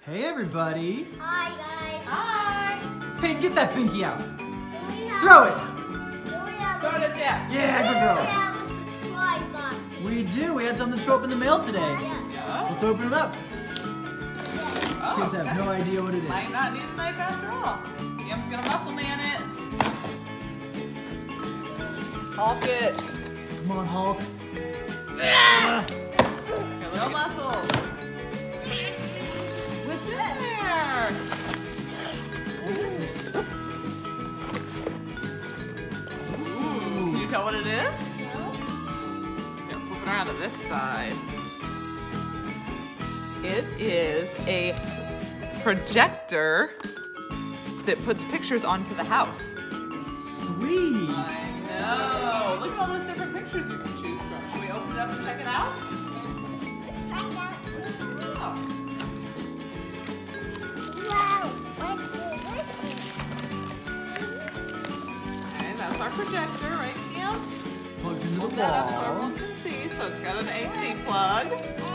Hey everybody! Hi guys! Hi! Peyton, get that binky out! Throw it! Throw it at Dad. Yeah, good girl! Supplies box. We do! We had something show up in the mail today. Yeah. Let's open it up. Oh, Kids have no idea what it is. Might not need a knife after all. Yam's gonna muscle man it. Hulk it. Come on, Hulk. Your little muscles. What's in there? What is it? Ooh. Can you tell what it is? Here, flip it around to this side. It is a projector that puts pictures onto the house. Sweet! I know. Look at all those different pictures you can choose from. Should we open it up and check it out? Find out. Oh. Wow. And that's our projector, right, Cam? Plugged into the Hold that up so wall. everyone can see. So it's got an AC plug.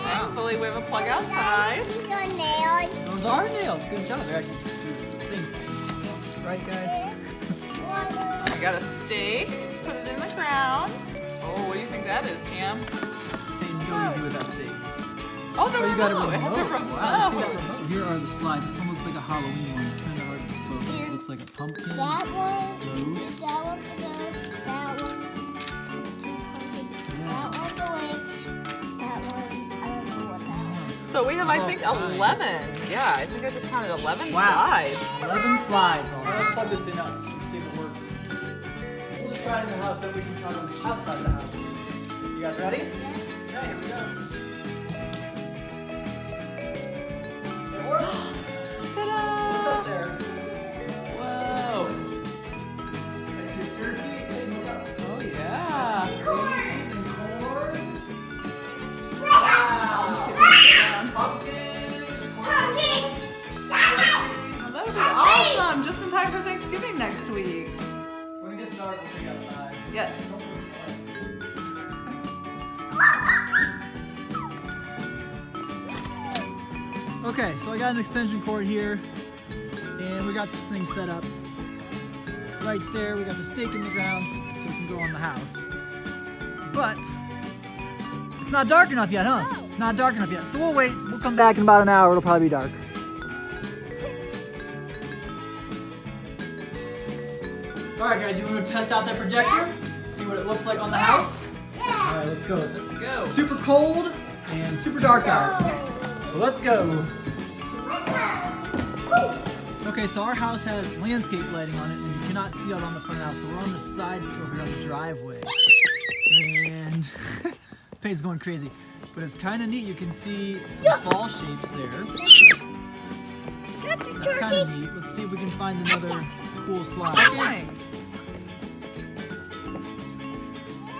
Thankfully, we have a plug outside. These are nails. Those are nails. Good job. They're actually synced. Right, guys? We got a stake. Just put it in the ground. Oh, what do you think that is, Cam? Peyton, go easy with that steak. Oh, the Oh, you got a remote. It has a remote. remote. Wow, see that remote? Here are the slides. This one looks like a Halloween one. It's kind of hard to focus. It looks like a pumpkin. That one. Ghost. That one the ghost. That one. That one the witch. That one. I don't know what that one. So we have, I think, Oh, 11. Yeah, I think I just counted 11 Wow. slides. 11 slides on it. Let's plug this in us. See if it works. We'll just try it in the house, then we can try it outside the house. You guys ready? Yes. Okay, here we go. It works. Ta-da! Look up there. Whoa. I see a turkey. Hey, look up. Oh, yeah. Peas and corn. Wow. Pumpkins. Pumpkin. Well, that would be awesome. Just in time for Thanksgiving next week. When it gets dark, we'll take it outside. Yes. Okay, so I got an extension cord here, and we got this thing set up. Right there, we got the stake in the ground, so it can go on the house. But, it's not dark enough yet, huh? It's not dark enough yet, so we'll wait. We'll come back in about an hour, it'll probably be dark. Alright guys, you want to test out that projector? See what it looks like on the house? Alright, let's go. Let's go. Super cold and super dark out. So let's go. Okay, so our house has landscape lighting on it, and you cannot see out on the front house. So we're on the side over here on the driveway. And Peyton's going crazy. But it's kind of neat. You can see some fall shapes there. That's kind of neat. Let's see if we can find another cool slide. Okay.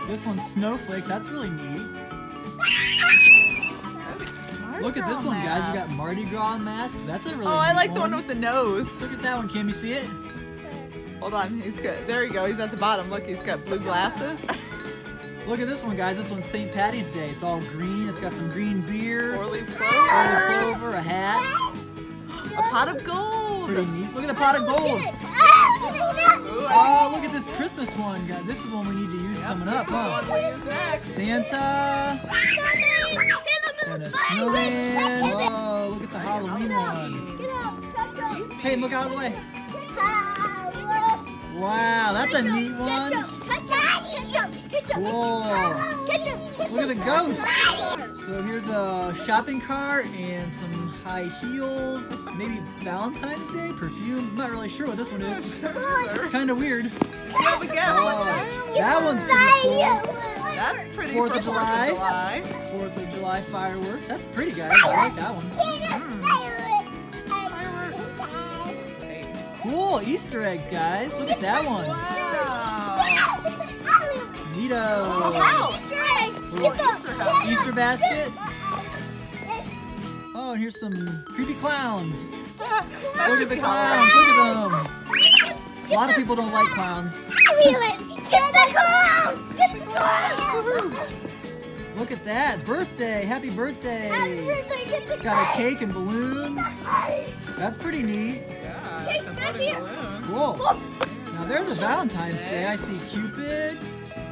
This one's snowflakes. That's really neat. Look at this one, guys. You got Mardi Gras mask. That's a really Oh, I neat like the one with the nose. Look at that one. Can you see it? Hold on, he's good. There you go. He's at the bottom. Look, he's got blue glasses. Look at this one, guys. This one's St. Patty's Day. It's all green. It's got some green beer, Four-leaf four-leaf clover. clover, a hat. A pot of gold. Pretty neat. Look at the pot of gold. Ooh, Oh, look at this Christmas one, guys. This is one we need to use coming up, huh? What do we use next? Santa and a snowman. Whoa, look at the Halloween one. Hey, look out of the way. Wow, that's a neat one. Whoa. Look at the ghost. So here's a shopping cart and some high heels. Maybe Valentine's Day perfume. I'm not really sure what this one is. Kind of weird. Yeah, we guess. Oh, that one's pretty cool. That's pretty 4th for of July. 4th of July fireworks. That's pretty, guys. I like that one. Cool Easter eggs, guys. Look at that one. Neato. Easter basket. Oh, and here's some creepy clowns. Look at the clowns. Look at them. A lot of people don't like clowns. Get the clown! Get the clown! Look at that. Birthday. Happy birthday. Happy birthday, get the Got a cake. cake and balloons. Yeah, Pretty neat. Cake it's a back floating here. balloon. Cool. Oh, Now there's a Valentine's Day. I see Cupid,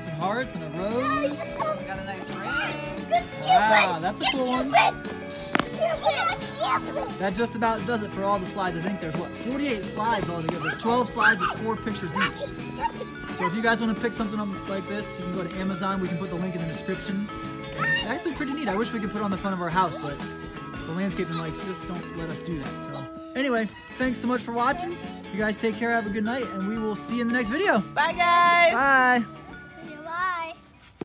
some hearts, and a rose. We got a nice ring. good Wow, Cupid. that's a Good cool one. Cupid. Cupid. That just about does it for all the slides. I think there's, what, 48 slides altogether. There's 12 slides with 4 pictures each. So if you guys want to pick something up like this, you can go to Amazon. We can put the link in the description. It's actually pretty neat. I wish we could put it on the front of our house, but the landscaping lights just don't let us do that. So anyway, thanks so much for watching. You guys take care, have a good night, and we will see you in the next video. Bye, guys. Bye.